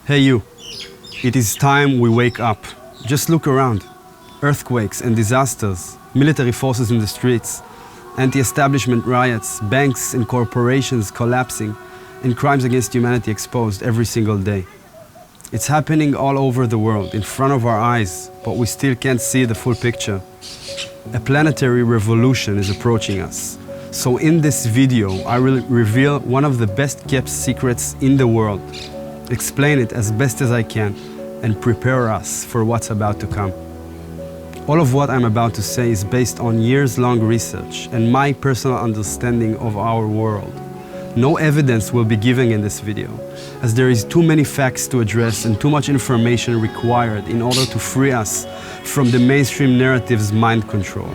Hey you, it is time we wake up. Just look around. Earthquakes and disasters, military forces in the streets, anti-establishment riots, banks and corporations collapsing, and crimes against humanity exposed every single day. It's happening all over the world, in front of our eyes, but we still can't see the full picture. A planetary revolution is approaching us. So in this video, I will reveal one of the best kept secrets in the world, explain it as best as I can, and prepare us for what's about to come. All of what I'm about to say is based on years-long research and my personal understanding of our world. No evidence will be given in this video, as there is too many facts to address and too much information required in order to free us from the mainstream narrative's mind control.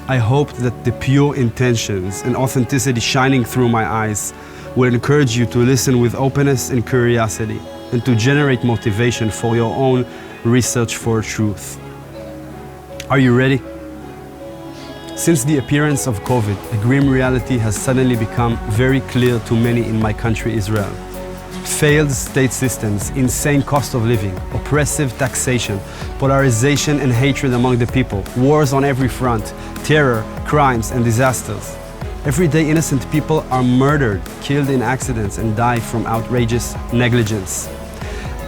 I hope that the pure intentions and authenticity shining through my eyes will encourage you to listen with openness and curiosity and to generate motivation for your own research for truth. Are you ready? Since the appearance of COVID, a grim reality has suddenly become very clear to many in my country, Israel. Failed state systems, insane cost of living, oppressive taxation, polarization and hatred among the people, wars on every front, terror, crimes and disasters. Everyday innocent people are murdered, killed in accidents and die from outrageous negligence.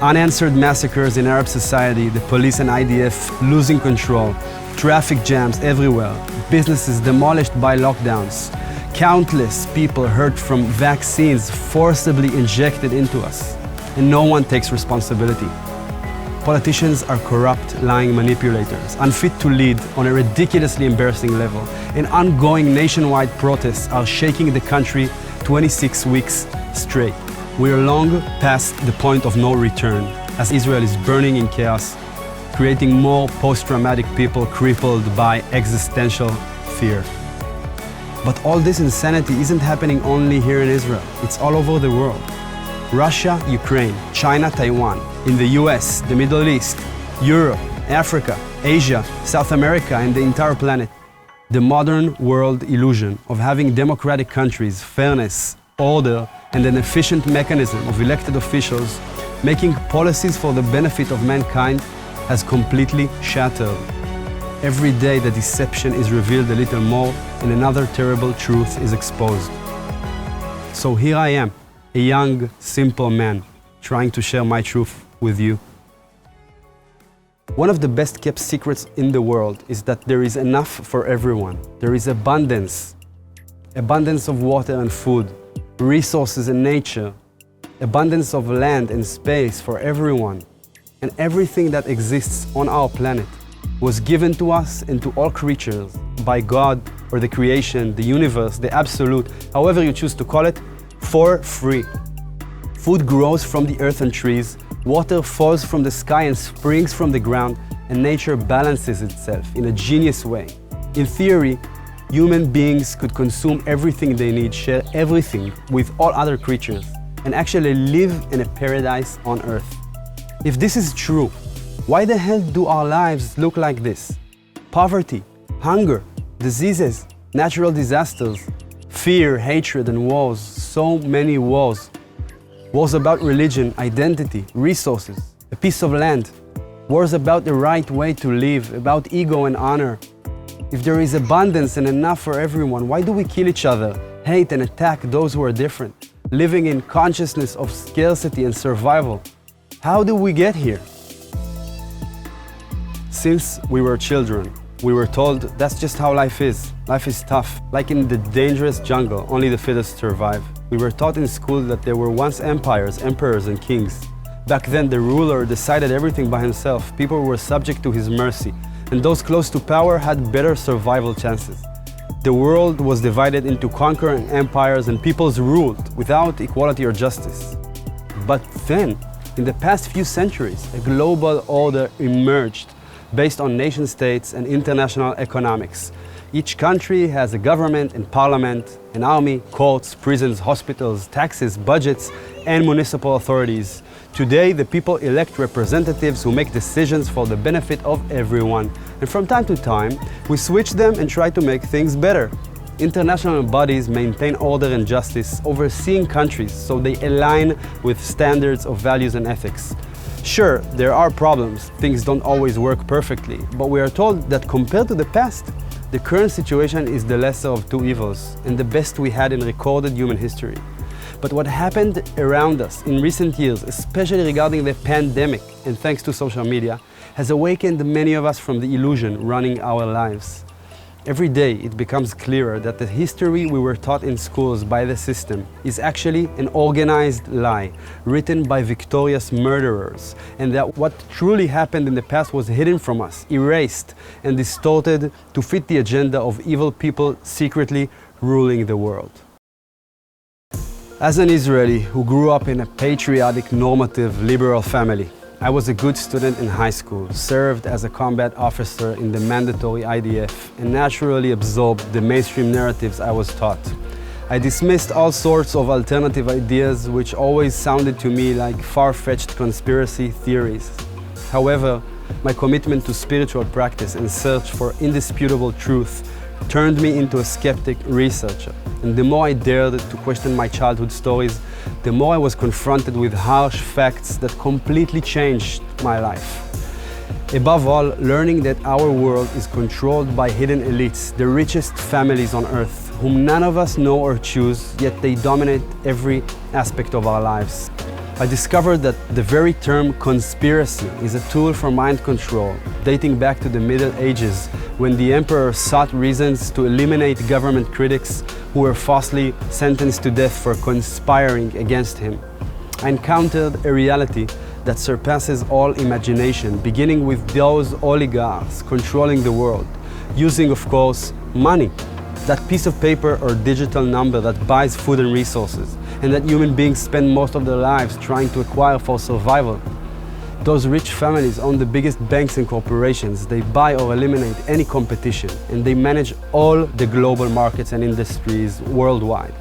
Unanswered massacres in Arab society, the police and IDF losing control, traffic jams everywhere, businesses demolished by lockdowns, countless people hurt from vaccines forcibly injected into us, and no one takes responsibility. Politicians are corrupt, lying manipulators, unfit to lead on a ridiculously embarrassing level, and ongoing nationwide protests are shaking the country 26 weeks straight. We are long past the point of no return, as Israel is burning in chaos, creating more post-traumatic people crippled by existential fear. But all this insanity isn't happening only here in Israel, it's all over the world. Russia, Ukraine, China, Taiwan, in the US, the Middle East, Europe, Africa, Asia, South America, and the entire planet. The modern world illusion of having democratic countries, fairness, order, and an efficient mechanism of elected officials making policies for the benefit of mankind has completely shattered. Every day the deception is revealed a little more and another terrible truth is exposed. So here I am, a young, simple man, trying to share my truth with you. One of the best kept secrets in the world is that there is enough for everyone. There is abundance. Abundance of water and food, resources and nature, abundance of land and space for everyone. And everything that exists on our planet was given to us and to all creatures by God or the creation, the universe, the absolute, however you choose to call it, for free. Food grows from the earth and trees, water falls from the sky and springs from the ground, and nature balances itself in a genius way. In theory, human beings could consume everything they need, share everything with all other creatures, and actually live in a paradise on earth. If this is true, why the hell do our lives look like this? Poverty, hunger, diseases, natural disasters, fear, hatred, and wars. So many wars. Wars about religion, identity, resources, a piece of land. Wars about the right way to live, about ego and honor. If there is abundance and enough for everyone, why do we kill each other, hate and attack those who are different, living in consciousness of scarcity and survival? How did we get here? Since we were children, we were told that's just how life is. Life is tough. Like in the dangerous jungle, only the fittest survive. We were taught in school that there were once empires, emperors and kings. Back then, the ruler decided everything by himself. People were subject to his mercy, and those close to power had better survival chances. The world was divided into conquering empires and peoples ruled without equality or justice. But then, in the past few centuries, a global order emerged based on nation-states and international economics. Each country has a government and parliament, an army, courts, prisons, hospitals, taxes, budgets, and municipal authorities. Today, the people elect representatives who make decisions for the benefit of everyone. And from time to time, we switch them and try to make things better. International bodies maintain order and justice, overseeing countries so they align with standards of values and ethics. Sure, there are problems, things don't always work perfectly, but we are told that compared to the past, the current situation is the lesser of two evils and the best we had in recorded human history. But what happened around us in recent years, especially regarding the pandemic and thanks to social media, has awakened many of us from the illusion running our lives. Every day it becomes clearer that the history we were taught in schools by the system is actually an organized lie written by victorious murderers, and that what truly happened in the past was hidden from us, erased and distorted to fit the agenda of evil people secretly ruling the world. As an Israeli who grew up in a patriotic, normative, liberal family, I was a good student in high school, served as a combat officer in the mandatory IDF, and naturally absorbed the mainstream narratives I was taught. I dismissed all sorts of alternative ideas which always sounded to me like far-fetched conspiracy theories. However, my commitment to spiritual practice and search for indisputable truth turned me into a skeptic researcher. And the more I dared to question my childhood stories, the more I was confronted with harsh facts that completely changed my life. Above all, learning that our world is controlled by hidden elites, the richest families on earth, whom none of us know or choose, yet they dominate every aspect of our lives. I discovered that the very term conspiracy is a tool for mind control, dating back to the Middle Ages, when the emperor sought reasons to eliminate government critics who were falsely sentenced to death for conspiring against him. I encountered a reality that surpasses all imagination, beginning with those oligarchs controlling the world, using, of course, money, that piece of paper or digital number that buys food and resources, and that human beings spend most of their lives trying to acquire for survival. Those rich families own the biggest banks and corporations. They buy or eliminate any competition, and they manage all the global markets and industries worldwide.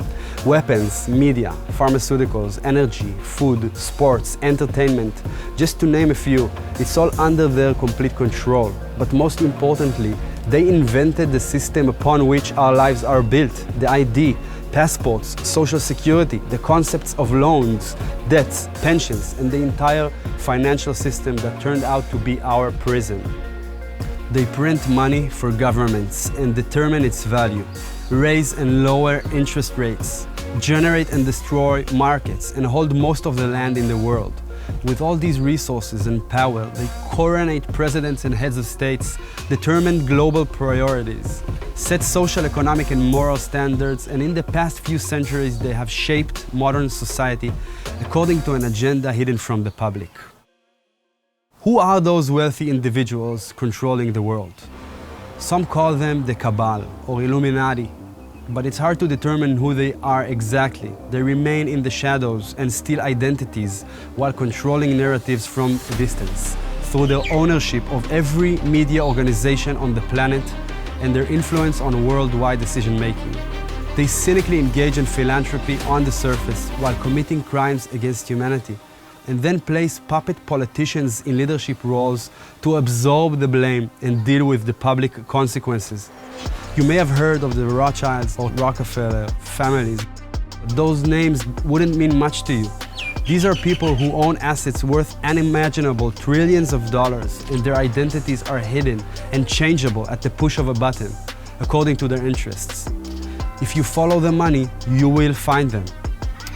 Weapons, media, pharmaceuticals, energy, food, sports, entertainment, just to name a few, it's all under their complete control. But most importantly, they invented the system upon which our lives are built, the ID, passports, social security, the concepts of loans, debts, pensions, and the entire financial system that turned out to be our prison. They print money for governments and determine its value, raise and lower interest rates, generate and destroy markets, and hold most of the land in the world. With all these resources and power, they coronate presidents and heads of states, determine global priorities, set social, economic, and moral standards, and in the past few centuries they have shaped modern society according to an agenda hidden from the public. Who are those wealthy individuals controlling the world? Some call them the Cabal or Illuminati, but it's hard to determine who they are exactly. They remain in the shadows and steal identities while controlling narratives from a distance, through their ownership of every media organization on the planet and their influence on worldwide decision-making. They cynically engage in philanthropy on the surface while committing crimes against humanity, and then place puppet politicians in leadership roles to absorb the blame and deal with the public consequences. You may have heard of the Rothschilds or Rockefeller families. Those names wouldn't mean much to you. These are people who own assets worth unimaginable trillions of dollars, and their identities are hidden and changeable at the push of a button, according to their interests. If you follow the money, you will find them.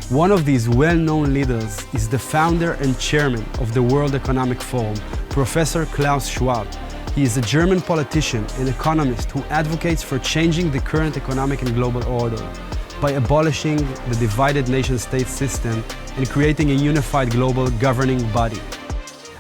One of these well-known leaders is the founder and chairman of the World Economic Forum, Professor Klaus Schwab. He is a German politician and economist who advocates for changing the current economic and global order by abolishing the divided nation-state system and creating a unified global governing body.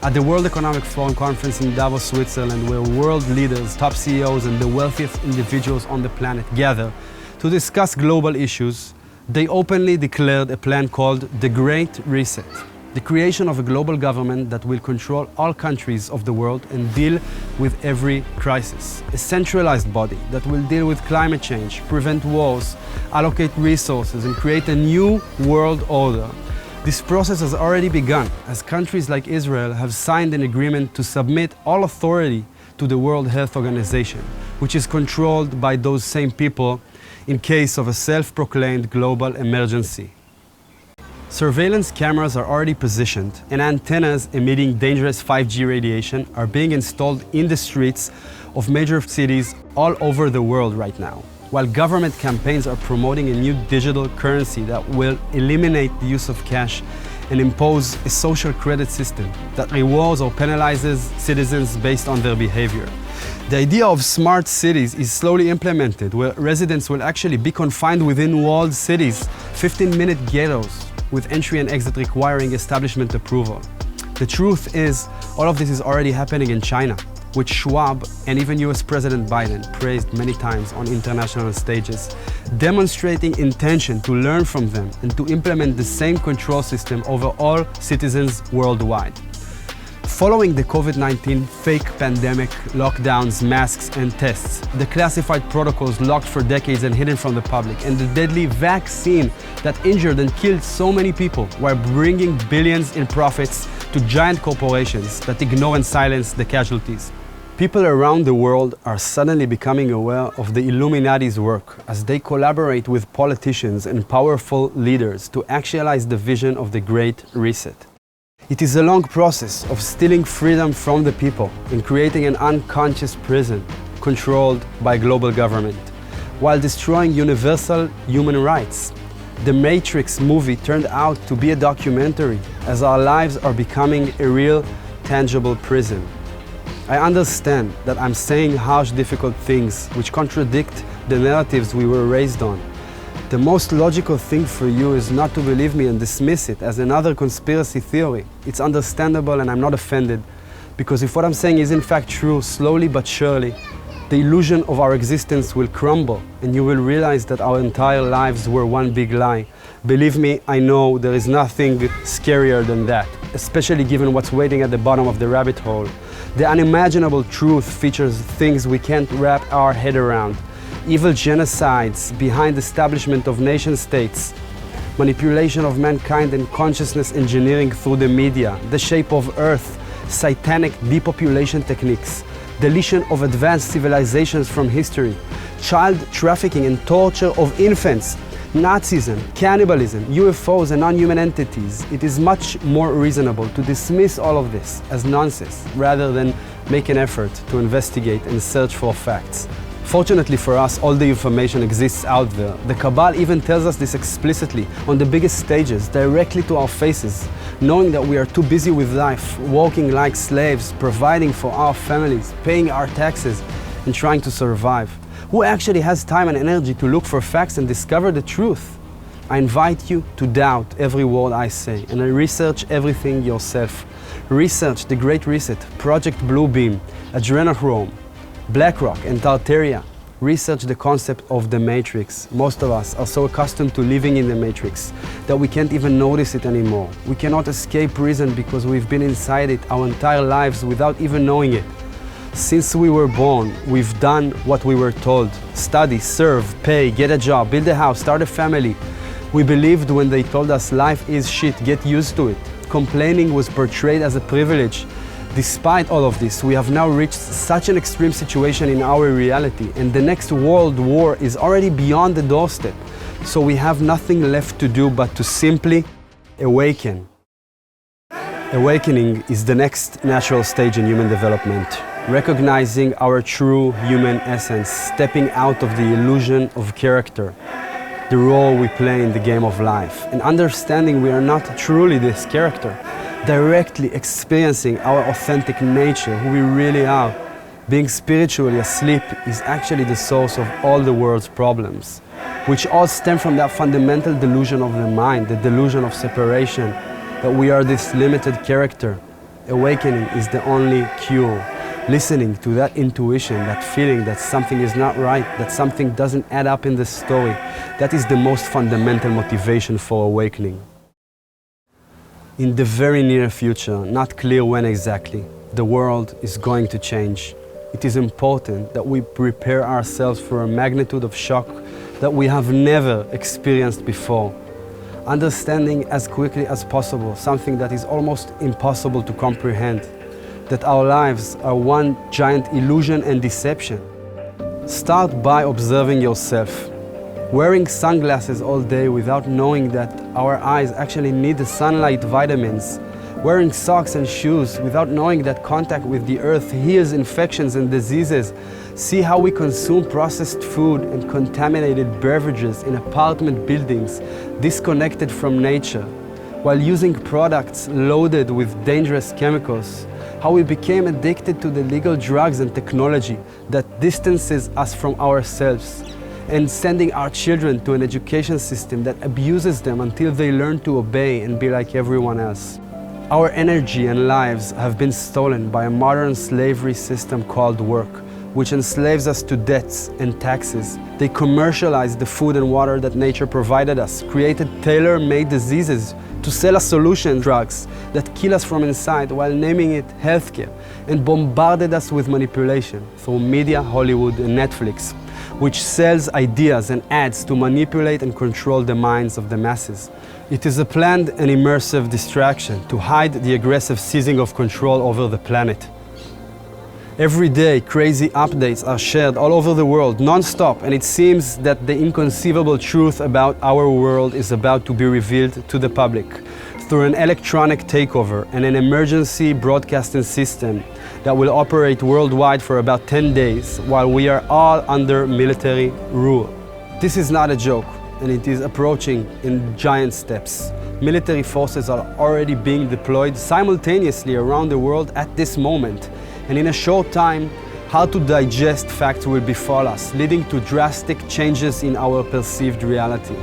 At the World Economic Forum conference in Davos, Switzerland, where world leaders, top CEOs, and the wealthiest individuals on the planet gather to discuss global issues, they openly declared a plan called the Great Reset, the creation of a global government that will control all countries of the world and deal with every crisis. A centralized body that will deal with climate change, prevent wars, allocate resources, and create a new world order. This process has already begun, as countries like Israel have signed an agreement to submit all authority to the World Health Organization, which is controlled by those same people in case of a self-proclaimed global emergency. Surveillance cameras are already positioned, and antennas emitting dangerous 5G radiation are being installed in the streets of major cities all over the world right now. While government campaigns are promoting a new digital currency that will eliminate the use of cash and impose a social credit system that rewards or penalizes citizens based on their behavior. The idea of smart cities is slowly implemented, where residents will actually be confined within walled cities, 15-minute ghettos, with entry and exit requiring establishment approval. The truth is, all of this is already happening in China, which Schwab and even US President Biden praised many times on international stages, demonstrating intention to learn from them and to implement the same control system over all citizens worldwide. Following the COVID-19 fake pandemic, lockdowns, masks and tests, the classified protocols locked for decades and hidden from the public, and the deadly vaccine that injured and killed so many people while bringing billions in profits to giant corporations that ignore and silence the casualties. People around the world are suddenly becoming aware of the Illuminati's work as they collaborate with politicians and powerful leaders to actualize the vision of the Great Reset. It is a long process of stealing freedom from the people and creating an unconscious prison controlled by global government, while destroying universal human rights. The Matrix movie turned out to be a documentary, as our lives are becoming a real, tangible prison. I understand that I'm saying harsh, difficult things which contradict the narratives we were raised on. The most logical thing for you is not to believe me and dismiss it as another conspiracy theory. It's understandable and I'm not offended, because if what I'm saying is in fact true, slowly but surely, the illusion of our existence will crumble and you will realize that our entire lives were one big lie. Believe me, I know there is nothing scarier than that, especially given what's waiting at the bottom of the rabbit hole. The unimaginable truth features things we can't wrap our head around. Evil genocides behind establishment of nation-states, manipulation of mankind and consciousness engineering through the media, the shape of Earth, satanic depopulation techniques, deletion of advanced civilizations from history, child trafficking and torture of infants, Nazism, cannibalism, UFOs and non-human entities. It is much more reasonable to dismiss all of this as nonsense rather than make an effort to investigate and search for facts. Fortunately for us, all the information exists out there. The Cabal even tells us this explicitly on the biggest stages, directly to our faces, knowing that we are too busy with life, working like slaves, providing for our families, paying our taxes, and trying to survive. Who actually has time and energy to look for facts and discover the truth? I invite you to doubt every word I say and research everything yourself. Research the Great Reset, Project Bluebeam, Adrenochrome, BlackRock and Tartaria. Research the concept of the Matrix. Most of us are so accustomed to living in the Matrix that we can't even notice it anymore. We cannot escape prison because we've been inside it our entire lives without even knowing it. Since we were born, we've done what we were told. Study, serve, pay, get a job, build a house, start a family. We believed when they told us life is shit, get used to it. Complaining was portrayed as a privilege. Despite all of this, we have now reached such an extreme situation in our reality, and the next world war is already beyond the doorstep. So we have nothing left to do but to simply awaken. Awakening is the next natural stage in human development. Recognizing our true human essence, stepping out of the illusion of character, the role we play in the game of life, and understanding we are not truly this character. Directly experiencing our authentic nature, who we really are. Being spiritually asleep is actually the source of all the world's problems, which all stem from that fundamental delusion of the mind, the delusion of separation, that we are this limited character. Awakening is the only cure. Listening to that intuition, that feeling that something is not right, that something doesn't add up in the story, that is the most fundamental motivation for awakening. In the very near future, not clear when exactly, the world is going to change. It is important that we prepare ourselves for a magnitude of shock that we have never experienced before. Understanding as quickly as possible something that is almost impossible to comprehend, that our lives are one giant illusion and deception. Start by observing yourself. Wearing sunglasses all day without knowing that our eyes actually need the sunlight vitamins. Wearing socks and shoes without knowing that contact with the earth heals infections and diseases. See how we consume processed food and contaminated beverages in apartment buildings, disconnected from nature, while using products loaded with dangerous chemicals. How we became addicted to the legal drugs and technology that distances us from ourselves, and sending our children to an education system that abuses them until they learn to obey and be like everyone else. Our energy and lives have been stolen by a modern slavery system called work, which enslaves us to debts and taxes. They commercialized the food and water that nature provided us, created tailor-made diseases to sell us solution drugs that kill us from inside while naming it healthcare, and bombarded us with manipulation through media, Hollywood and Netflix, which sells ideas and ads to manipulate and control the minds of the masses. It is a planned and immersive distraction to hide the aggressive seizing of control over the planet. Every day, crazy updates are shared all over the world, non-stop, and it seems that the inconceivable truth about our world is about to be revealed to the public through an electronic takeover and an emergency broadcasting system that will operate worldwide for about 10 days while we are all under military rule. This is not a joke, and it is approaching in giant steps. Military forces are already being deployed simultaneously around the world at this moment, and in a short time, how to digest facts will befall us, leading to drastic changes in our perceived reality.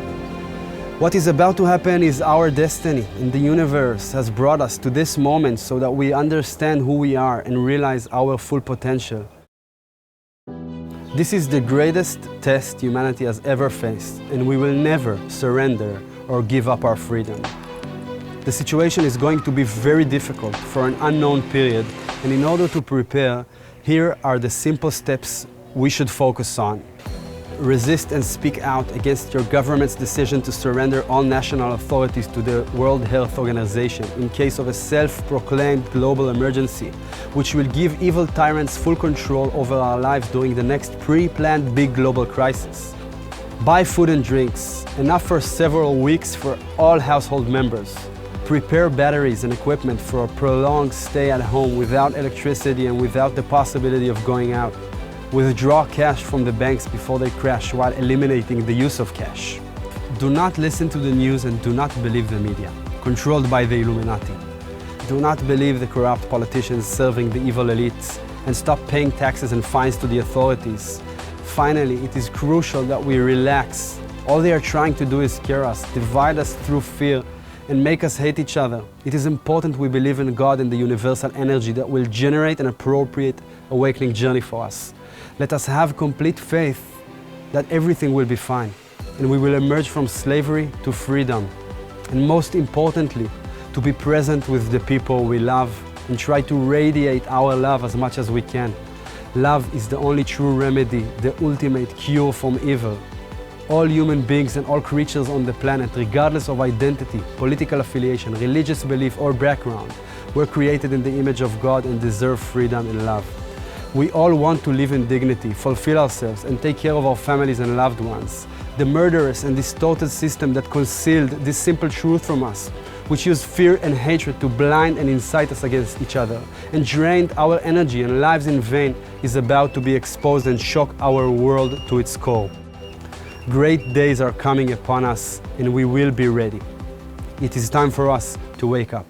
What is about to happen is our destiny, and the universe has brought us to this moment so that we understand who we are and realize our full potential. This is the greatest test humanity has ever faced, and we will never surrender or give up our freedom. The situation is going to be very difficult for an unknown period, and in order to prepare, here are the simple steps we should focus on. Resist and speak out against your government's decision to surrender all national authorities to the World Health Organization in case of a self-proclaimed global emergency, which will give evil tyrants full control over our lives during the next pre-planned big global crisis. Buy food and drinks, enough for several weeks for all household members. Prepare batteries and equipment for a prolonged stay at home without electricity and without the possibility of going out. Withdraw cash from the banks before they crash while eliminating the use of cash. Do not listen to the news and do not believe the media, controlled by the Illuminati. Do not believe the corrupt politicians serving the evil elites, and stop paying taxes and fines to the authorities. Finally, it is crucial that we relax. All they are trying to do is scare us, divide us through fear, and make us hate each other. It is important we believe in God and the universal energy that will generate an appropriate awakening journey for us. Let us have complete faith that everything will be fine, and we will emerge from slavery to freedom. And most importantly, to be present with the people we love and try to radiate our love as much as we can. Love is the only true remedy, the ultimate cure from evil. All human beings and all creatures on the planet, regardless of identity, political affiliation, religious belief or background, were created in the image of God and deserve freedom and love. We all want to live in dignity, fulfill ourselves, and take care of our families and loved ones. The murderous and distorted system that concealed this simple truth from us, which used fear and hatred to blind and incite us against each other, and drained our energy and lives in vain, is about to be exposed and shock our world to its core. Great days are coming upon us, and we will be ready. It is time for us to wake up.